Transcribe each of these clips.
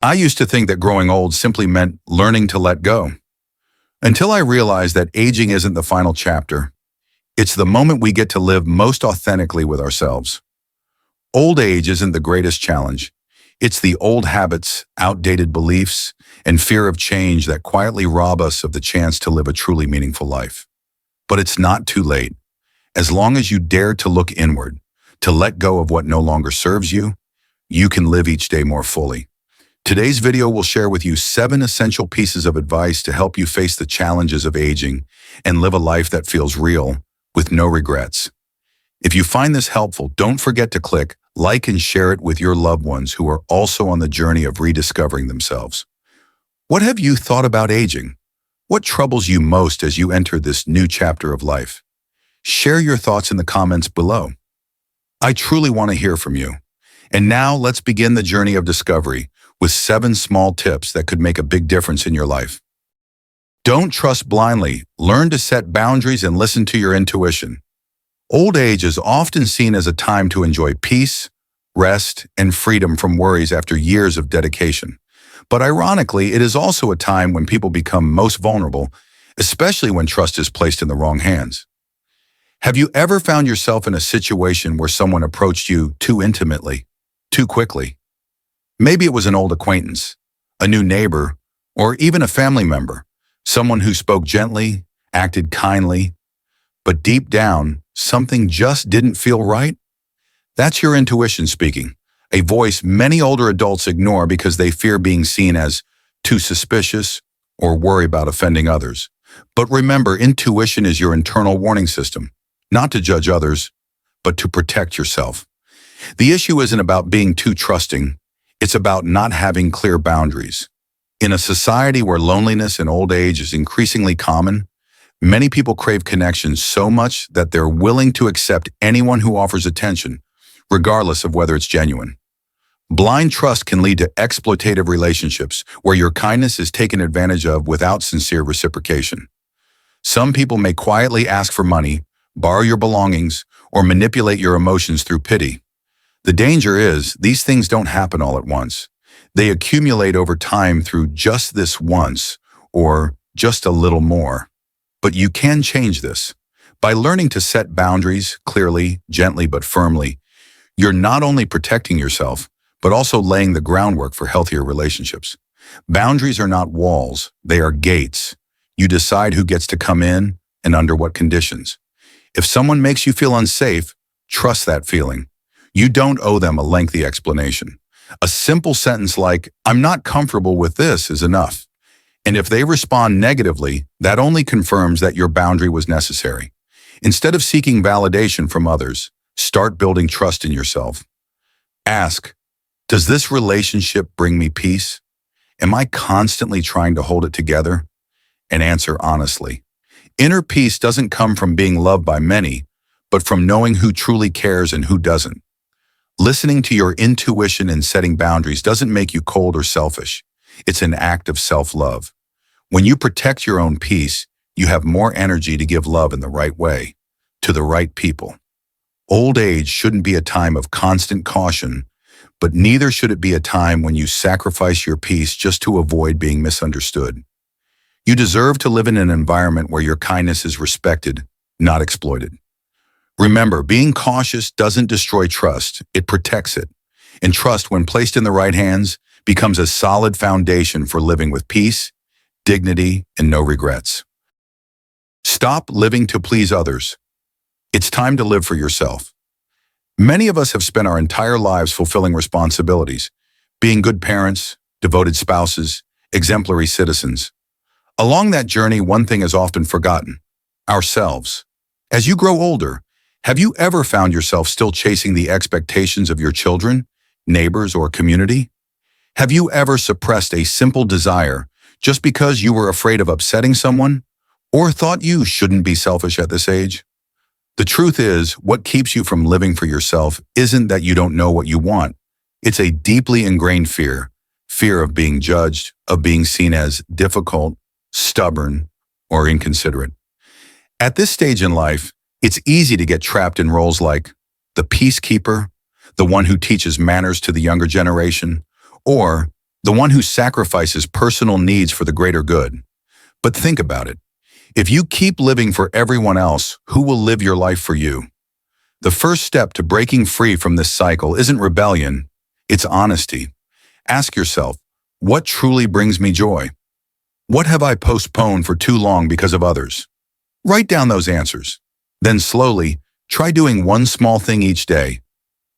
I used to think that growing old simply meant learning to let go, until I realized that aging isn't the final chapter. It's the moment we get to live most authentically with ourselves. Old age isn't the greatest challenge. It's the old habits, outdated beliefs, and fear of change that quietly rob us of the chance to live a truly meaningful life. But it's not too late. As long as you dare to look inward, to let go of what no longer serves you, you can live each day more fully. Today's video will share with you 7 essential pieces of advice to help you face the challenges of aging and live a life that feels real, with no regrets. If you find this helpful, don't forget to click like and share it with your loved ones who are also on the journey of rediscovering themselves. What have you thought about aging? What troubles you most as you enter this new chapter of life? Share your thoughts in the comments below. I truly want to hear from you. And now let's begin the journey of discovery with 7 small tips that could make a big difference in your life. Don't trust blindly. Learn to set boundaries and listen to your intuition. Old age is often seen as a time to enjoy peace, rest, and freedom from worries after years of dedication. But ironically, it is also a time when people become most vulnerable, especially when trust is placed in the wrong hands. Have you ever found yourself in a situation where someone approached you too intimately, too quickly? Maybe it was an old acquaintance, a new neighbor, or even a family member, someone who spoke gently, acted kindly, but deep down, something just didn't feel right? That's your intuition speaking, a voice many older adults ignore because they fear being seen as too suspicious or worry about offending others. But remember, intuition is your internal warning system, not to judge others, but to protect yourself. The issue isn't about being too trusting, it's about not having clear boundaries. In a society where loneliness and old age is increasingly common, many people crave connection so much that they're willing to accept anyone who offers attention, regardless of whether it's genuine. Blind trust can lead to exploitative relationships where your kindness is taken advantage of without sincere reciprocation. Some people may quietly ask for money, borrow your belongings, or manipulate your emotions through pity. The danger is, these things don't happen all at once. They accumulate over time through just this once, or just a little more. But you can change this. By learning to set boundaries clearly, gently, but firmly, you're not only protecting yourself, but also laying the groundwork for healthier relationships. Boundaries are not walls, they are gates. You decide who gets to come in and under what conditions. If someone makes you feel unsafe, trust that feeling. You don't owe them a lengthy explanation. A simple sentence like, "I'm not comfortable with this," is enough. And if they respond negatively, that only confirms that your boundary was necessary. Instead of seeking validation from others, start building trust in yourself. Ask, does this relationship bring me peace? Am I constantly trying to hold it together? And answer honestly. Inner peace doesn't come from being loved by many, but from knowing who truly cares and who doesn't. Listening to your intuition and setting boundaries doesn't make you cold or selfish. It's an act of self-love. When you protect your own peace, you have more energy to give love in the right way, to the right people. Old age shouldn't be a time of constant caution, but neither should it be a time when you sacrifice your peace just to avoid being misunderstood. You deserve to live in an environment where your kindness is respected, not exploited. Remember, being cautious doesn't destroy trust, it protects it. And trust, when placed in the right hands, becomes a solid foundation for living with peace, dignity, and no regrets. Stop living to please others. It's time to live for yourself. Many of us have spent our entire lives fulfilling responsibilities, being good parents, devoted spouses, exemplary citizens. Along that journey, one thing is often forgotten: ourselves. As you grow older, have you ever found yourself still chasing the expectations of your children, neighbors, or community? Have you ever suppressed a simple desire just because you were afraid of upsetting someone, or thought you shouldn't be selfish at this age? The truth is, what keeps you from living for yourself isn't that you don't know what you want. It's a deeply ingrained fear of being judged, of being seen as difficult, stubborn, or inconsiderate. At this stage in life, it's easy to get trapped in roles like the peacekeeper, the one who teaches manners to the younger generation, or the one who sacrifices personal needs for the greater good. But think about it. If you keep living for everyone else, who will live your life for you? The first step to breaking free from this cycle isn't rebellion, it's honesty. Ask yourself, what truly brings me joy? What have I postponed for too long because of others? Write down those answers. Then slowly, try doing one small thing each day.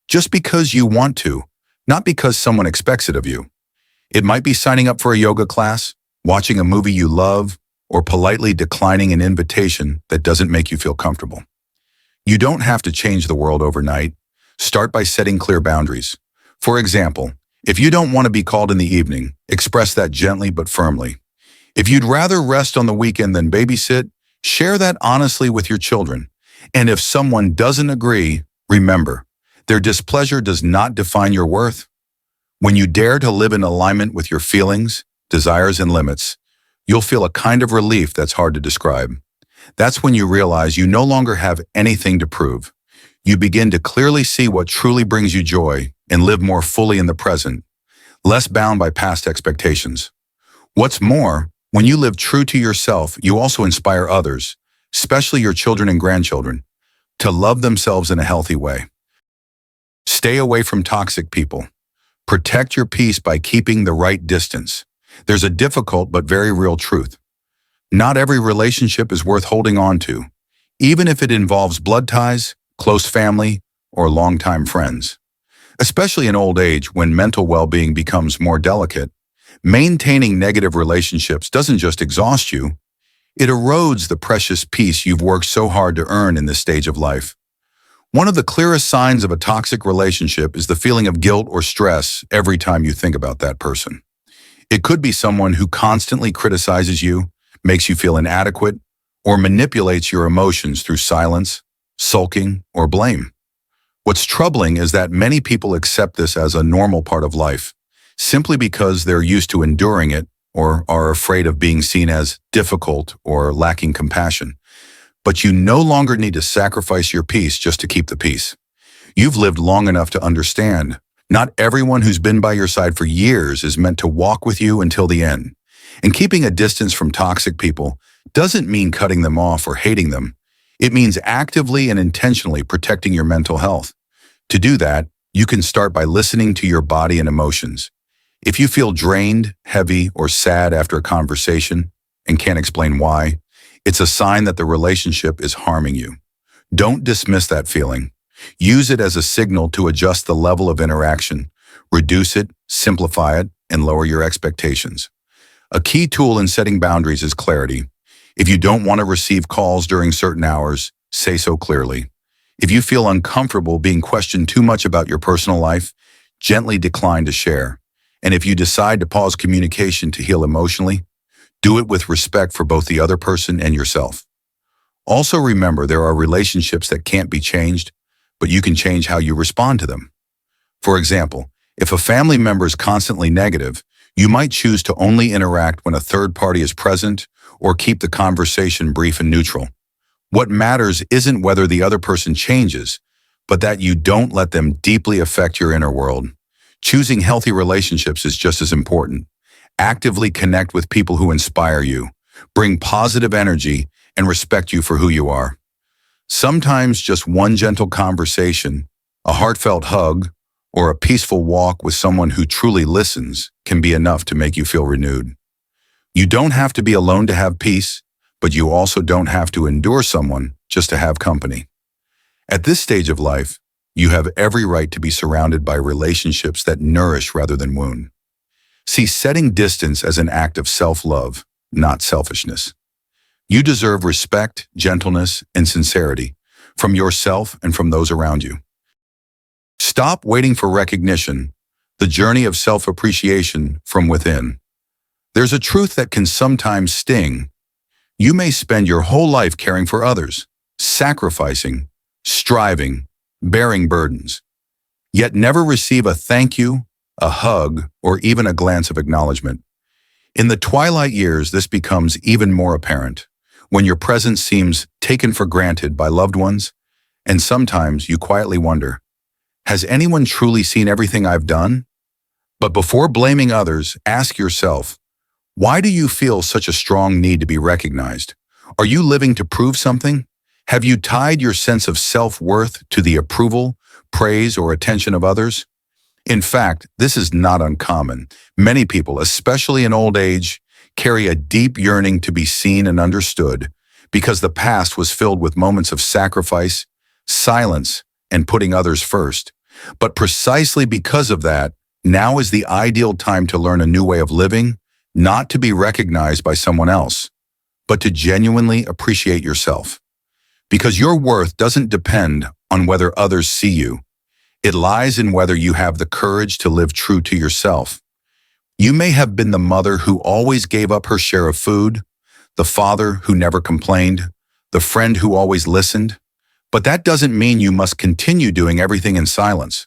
Just because you want to, not because someone expects it of you. It might be signing up for a yoga class, watching a movie you love, or politely declining an invitation that doesn't make you feel comfortable. You don't have to change the world overnight. Start by setting clear boundaries. For example, if you don't want to be called in the evening, express that gently but firmly. If you'd rather rest on the weekend than babysit, share that honestly with your children. And if someone doesn't agree, remember, their displeasure does not define your worth. When you dare to live in alignment with your feelings, desires, and limits, you'll feel a kind of relief that's hard to describe. That's when you realize you no longer have anything to prove. You begin to clearly see what truly brings you joy and live more fully in the present, less bound by past expectations. What's more, when you live true to yourself, you also inspire others, especially your children and grandchildren, to love themselves in a healthy way. Stay away from toxic people. Protect your peace by keeping the right distance. There's a difficult but very real truth. Not every relationship is worth holding on to, even if it involves blood ties, close family, or longtime friends. Especially in old age, when mental well-being becomes more delicate, maintaining negative relationships doesn't just exhaust you, it erodes the precious peace you've worked so hard to earn in this stage of life. One of the clearest signs of a toxic relationship is the feeling of guilt or stress every time you think about that person. It could be someone who constantly criticizes you, makes you feel inadequate, or manipulates your emotions through silence, sulking, or blame. What's troubling is that many people accept this as a normal part of life, simply because they're used to enduring it or are afraid of being seen as difficult or lacking compassion. But you no longer need to sacrifice your peace just to keep the peace. You've lived long enough to understand. Not everyone who's been by your side for years is meant to walk with you until the end. And keeping a distance from toxic people doesn't mean cutting them off or hating them. It means actively and intentionally protecting your mental health. To do that, you can start by listening to your body and emotions. If you feel drained, heavy, or sad after a conversation and can't explain why, it's a sign that the relationship is harming you. Don't dismiss that feeling. Use it as a signal to adjust the level of interaction, reduce it, simplify it, and lower your expectations. A key tool in setting boundaries is clarity. If you don't want to receive calls during certain hours, say so clearly. If you feel uncomfortable being questioned too much about your personal life, gently decline to share. And if you decide to pause communication to heal emotionally, do it with respect for both the other person and yourself. Also remember, there are relationships that can't be changed, but you can change how you respond to them. For example, if a family member is constantly negative, you might choose to only interact when a third party is present or keep the conversation brief and neutral. What matters isn't whether the other person changes, but that you don't let them deeply affect your inner world. Choosing healthy relationships is just as important. Actively connect with people who inspire you, bring positive energy, and respect you for who you are. Sometimes just one gentle conversation, a heartfelt hug, or a peaceful walk with someone who truly listens can be enough to make you feel renewed. You don't have to be alone to have peace, but you also don't have to endure someone just to have company. At this stage of life, you have every right to be surrounded by relationships that nourish rather than wound. See setting distance as an act of self-love, not selfishness. You deserve respect, gentleness, and sincerity from yourself and from those around you. Stop waiting for recognition, the journey of self-appreciation from within. There's a truth that can sometimes sting. You may spend your whole life caring for others, sacrificing, striving, bearing burdens, yet never receive a thank you, a hug, or even a glance of acknowledgement. In the twilight years, this becomes even more apparent, when your presence seems taken for granted by loved ones, and sometimes you quietly wonder, has anyone truly seen everything I've done? But before blaming others, ask yourself, why do you feel such a strong need to be recognized? Are you living to prove something? Have you tied your sense of self-worth to the approval, praise, or attention of others? In fact, this is not uncommon. Many people, especially in old age, carry a deep yearning to be seen and understood because the past was filled with moments of sacrifice, silence, and putting others first. But precisely because of that, now is the ideal time to learn a new way of living, not to be recognized by someone else, but to genuinely appreciate yourself. Because your worth doesn't depend on whether others see you. It lies in whether you have the courage to live true to yourself. You may have been the mother who always gave up her share of food, the father who never complained, the friend who always listened, but that doesn't mean you must continue doing everything in silence.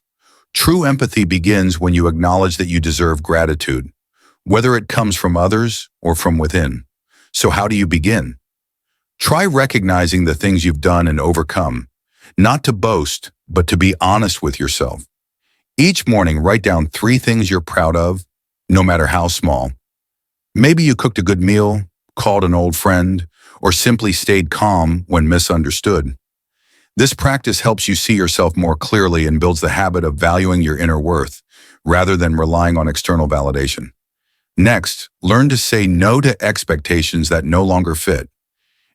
True empathy begins when you acknowledge that you deserve gratitude, whether it comes from others or from within. So how do you begin? Try recognizing the things you've done and overcome, not to boast, but to be honest with yourself. Each morning, write down 3 things you're proud of, no matter how small. Maybe you cooked a good meal, called an old friend, or simply stayed calm when misunderstood. This practice helps you see yourself more clearly and builds the habit of valuing your inner worth, rather than relying on external validation. Next, learn to say no to expectations that no longer fit.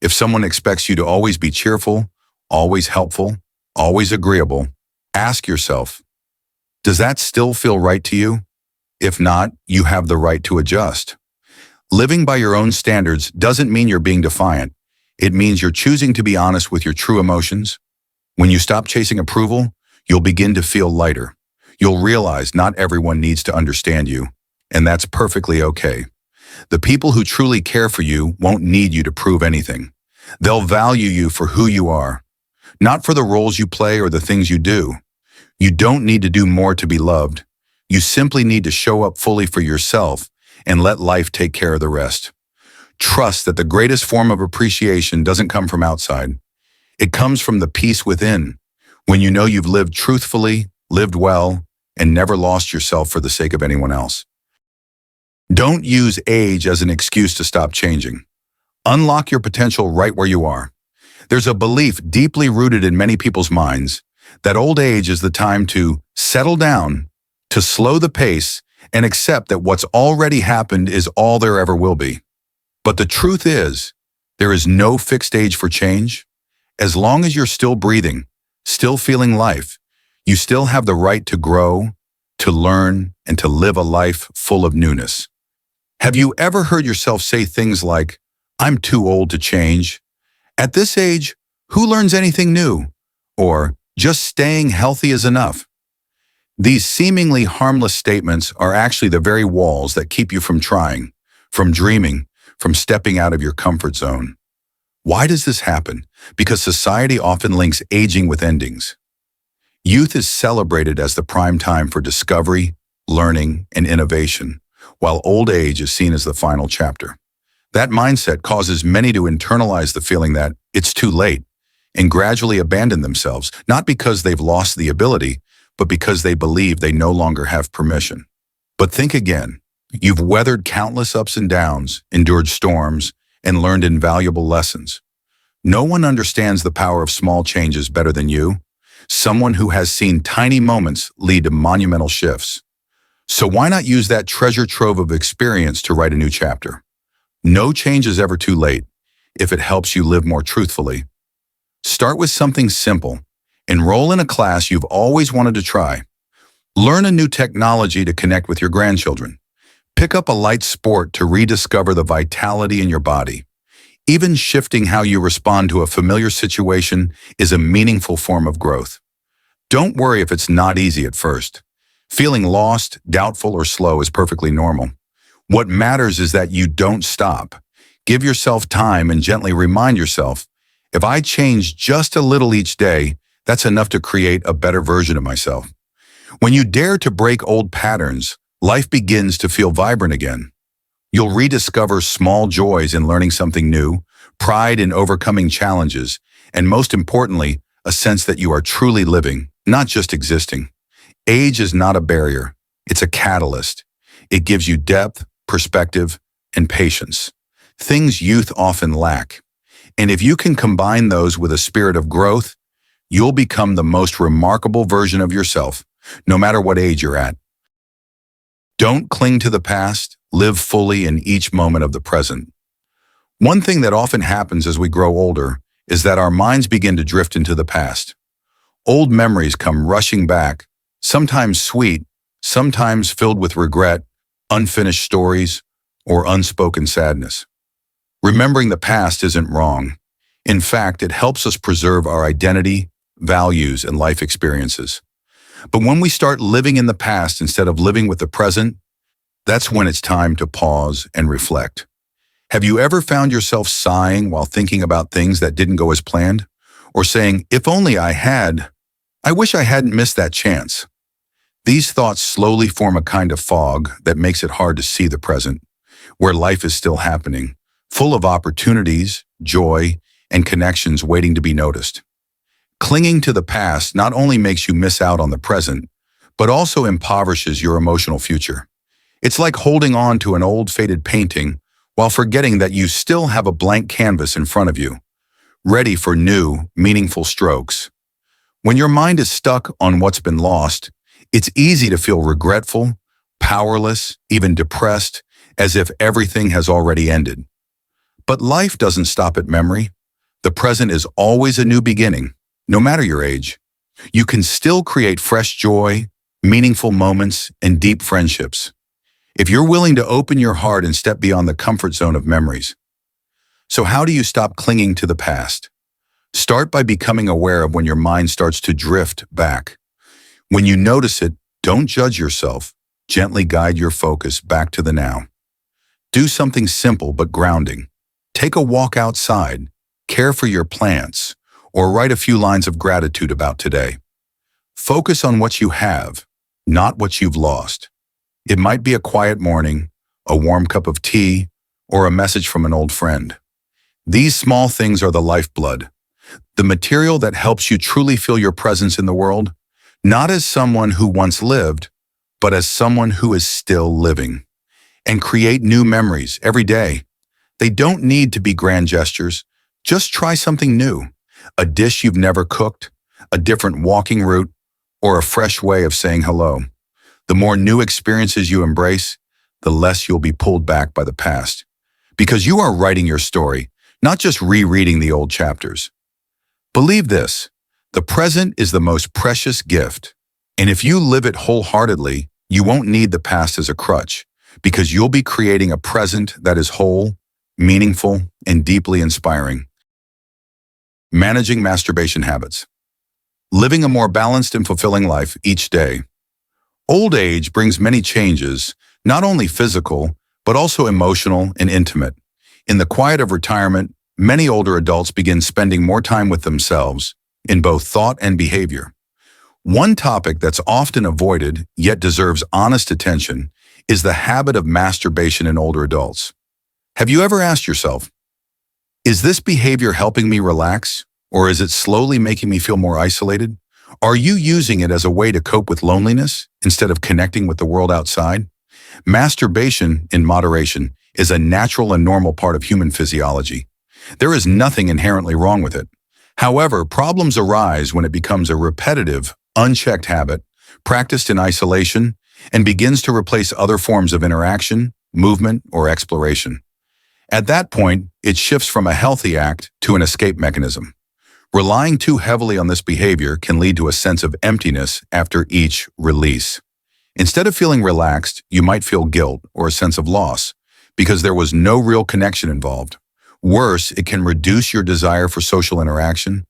If someone expects you to always be cheerful, always helpful, always agreeable, ask yourself, does that still feel right to you? If not, you have the right to adjust. Living by your own standards doesn't mean you're being defiant. It means you're choosing to be honest with your true emotions. When you stop chasing approval, you'll begin to feel lighter. You'll realize not everyone needs to understand you, and that's perfectly okay. The people who truly care for you won't need you to prove anything. They'll value you for who you are, not for the roles you play or the things you do. You don't need to do more to be loved. You simply need to show up fully for yourself and let life take care of the rest. Trust that the greatest form of appreciation doesn't come from outside. It comes from the peace within, when you know you've lived truthfully, lived well, and never lost yourself for the sake of anyone else. Don't use age as an excuse to stop changing. Unlock your potential right where you are. There's a belief deeply rooted in many people's minds that old age is the time to settle down, to slow the pace, and accept that what's already happened is all there ever will be. But the truth is, there is no fixed age for change. As long as you're still breathing, still feeling life, you still have the right to grow, to learn, and to live a life full of newness. Have you ever heard yourself say things like, "I'm too old to change"? "At this age, who learns anything new?" Or, "Just staying healthy is enough"? These seemingly harmless statements are actually the very walls that keep you from trying, from dreaming, from stepping out of your comfort zone. Why does this happen? Because society often links aging with endings. Youth is celebrated as the prime time for discovery, learning, and innovation, while old age is seen as the final chapter. That mindset causes many to internalize the feeling that it's too late and gradually abandon themselves, not because they've lost the ability, but because they believe they no longer have permission. But think again. You've weathered countless ups and downs, endured storms, and learned invaluable lessons. No one understands the power of small changes better than you, someone who has seen tiny moments lead to monumental shifts. So why not use that treasure trove of experience to write a new chapter? No change is ever too late if it helps you live more truthfully. Start with something simple. Enroll in a class you've always wanted to try. Learn a new technology to connect with your grandchildren. Pick up a light sport to rediscover the vitality in your body. Even shifting how you respond to a familiar situation is a meaningful form of growth. Don't worry if it's not easy at first. Feeling lost, doubtful, or slow is perfectly normal. What matters is that you don't stop. Give yourself time and gently remind yourself, if I change just a little each day, that's enough to create a better version of myself. When you dare to break old patterns, life begins to feel vibrant again. You'll rediscover small joys in learning something new, pride in overcoming challenges, and most importantly, a sense that you are truly living, not just existing. Age is not a barrier. It's a catalyst. It gives you depth, perspective, and patience, things youth often lack. And if you can combine those with a spirit of growth, you'll become the most remarkable version of yourself, no matter what age you're at. Don't cling to the past, live fully in each moment of the present. One thing that often happens as we grow older is that our minds begin to drift into the past. Old memories come rushing back, sometimes sweet, sometimes filled with regret, unfinished stories, or unspoken sadness. Remembering the past isn't wrong. In fact, it helps us preserve our identity, values, and life experiences. But when we start living in the past instead of living with the present, that's when it's time to pause and reflect. Have you ever found yourself sighing while thinking about things that didn't go as planned? Or saying, if only I wish I hadn't missed that chance. These thoughts slowly form a kind of fog that makes it hard to see the present, where life is still happening, full of opportunities, joy, and connections waiting to be noticed. Clinging to the past not only makes you miss out on the present, but also impoverishes your emotional future. It's like holding on to an old faded painting while forgetting that you still have a blank canvas in front of you, ready for new, meaningful strokes. When your mind is stuck on what's been lost, it's easy to feel regretful, powerless, even depressed, as if everything has already ended. But life doesn't stop at memory. The present is always a new beginning, no matter your age. You can still create fresh joy, meaningful moments, and deep friendships, if you're willing to open your heart and step beyond the comfort zone of memories. So how do you stop clinging to the past? Start by becoming aware of when your mind starts to drift back. When you notice it, don't judge yourself. Gently guide your focus back to the now. Do something simple but grounding. Take a walk outside, care for your plants, or write a few lines of gratitude about today. Focus on what you have, not what you've lost. It might be a quiet morning, a warm cup of tea, or a message from an old friend. These small things are the lifeblood, the material that helps you truly feel your presence in the world, not as someone who once lived, but as someone who is still living. And create new memories every day. They don't need to be grand gestures. Just try something new, a dish you've never cooked, a different walking route, or a fresh way of saying hello. The more new experiences you embrace, the less you'll be pulled back by the past. Because you are writing your story, not just rereading the old chapters. Believe this, the present is the most precious gift. And if you live it wholeheartedly, you won't need the past as a crutch, because you'll be creating a present that is whole, meaningful, and deeply inspiring. Managing masturbation habits. Living a more balanced and fulfilling life each day. Old age brings many changes, not only physical, but also emotional and intimate. In the quiet of retirement, many older adults begin spending more time with themselves, in both thought and behavior. One topic that's often avoided, yet deserves honest attention, is the habit of masturbation in older adults. Have you ever asked yourself, is this behavior helping me relax, or is it slowly making me feel more isolated? Are you using it as a way to cope with loneliness instead of connecting with the world outside? Masturbation, in moderation, is a natural and normal part of human physiology. There is nothing inherently wrong with it. However, problems arise when it becomes a repetitive, unchecked habit, practiced in isolation, and begins to replace other forms of interaction, movement, or exploration. At that point, it shifts from a healthy act to an escape mechanism. Relying too heavily on this behavior can lead to a sense of emptiness after each release. Instead of feeling relaxed, you might feel guilt or a sense of loss because there was no real connection involved. Worse, it can reduce your desire for social interaction,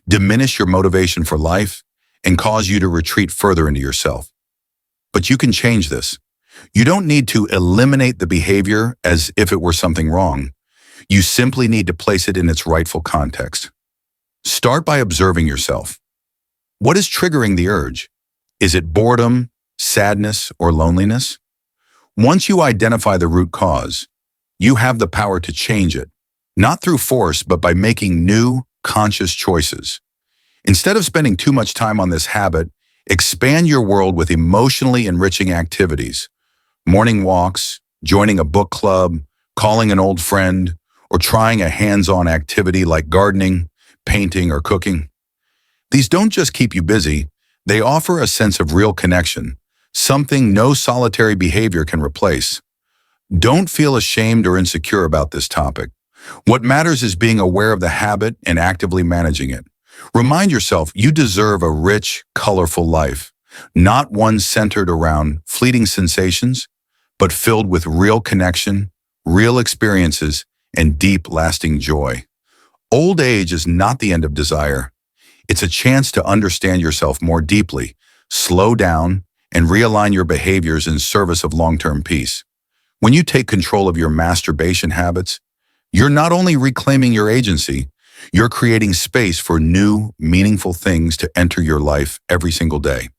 diminish your motivation for life, and cause you to retreat further into yourself. But you can change this. You don't need to eliminate the behavior as if it were something wrong. You simply need to place it in its rightful context. Start by observing yourself. What is triggering the urge? Is it boredom, sadness, or loneliness? Once you identify the root cause, you have the power to change it, not through force, but by making new, conscious choices. Instead of spending too much time on this habit, Expand your world with emotionally enriching activities. Morning walks, joining a book club, calling an old friend, or trying a hands-on activity like gardening, painting, or cooking. These don't just keep you busy, they offer a sense of real connection, something no solitary behavior can replace. Don't feel ashamed or insecure about this topic. What matters is being aware of the habit and actively managing it. Remind yourself you deserve a rich, colorful life, not one centered around fleeting sensations, but filled with real connection, real experiences, and deep, lasting joy. Old age is not the end of desire. It's a chance to understand yourself more deeply, slow down, and realign your behaviors in service of long-term peace. When you take control of your masturbation habits, you're not only reclaiming your agency, you're creating space for new, meaningful things to enter your life every single day.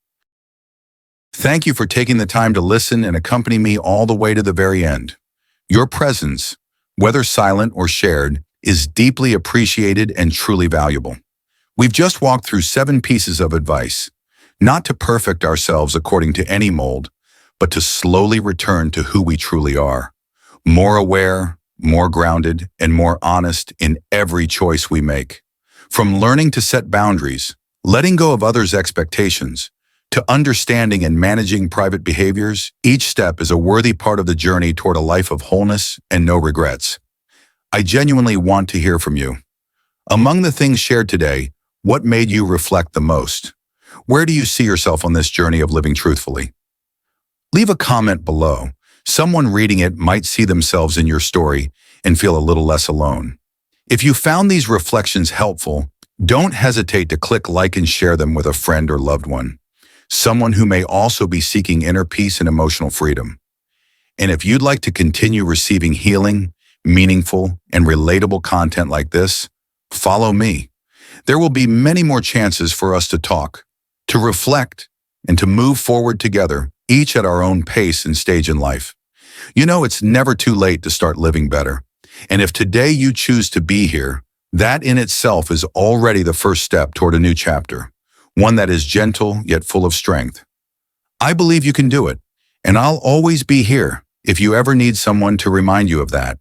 Thank you for taking the time to listen and accompany me all the way to the very end. Your presence, whether silent or shared, is deeply appreciated and truly valuable. We've just walked through 7 pieces of advice, not to perfect ourselves according to any mold, but to slowly return to who we truly are, more aware, more grounded, and more honest in every choice we make. From learning to set boundaries, letting go of others' expectations, to understanding and managing private behaviors, each step is a worthy part of the journey toward a life of wholeness and no regrets. I genuinely want to hear from you. Among the things shared today, what made you reflect the most? Where do you see yourself on this journey of living truthfully? Leave a comment below. Someone reading it might see themselves in your story and feel a little less alone. If you found these reflections helpful, don't hesitate to click like and share them with a friend or loved one, someone who may also be seeking inner peace and emotional freedom. And if you'd like to continue receiving healing, meaningful, and relatable content like this, follow me. There will be many more chances for us to talk, to reflect, and to move forward together, each at our own pace and stage in life. You know, it's never too late to start living better. And if today you choose to be here, that in itself is already the first step toward a new chapter, one that is gentle yet full of strength. I believe you can do it, and I'll always be here if you ever need someone to remind you of that.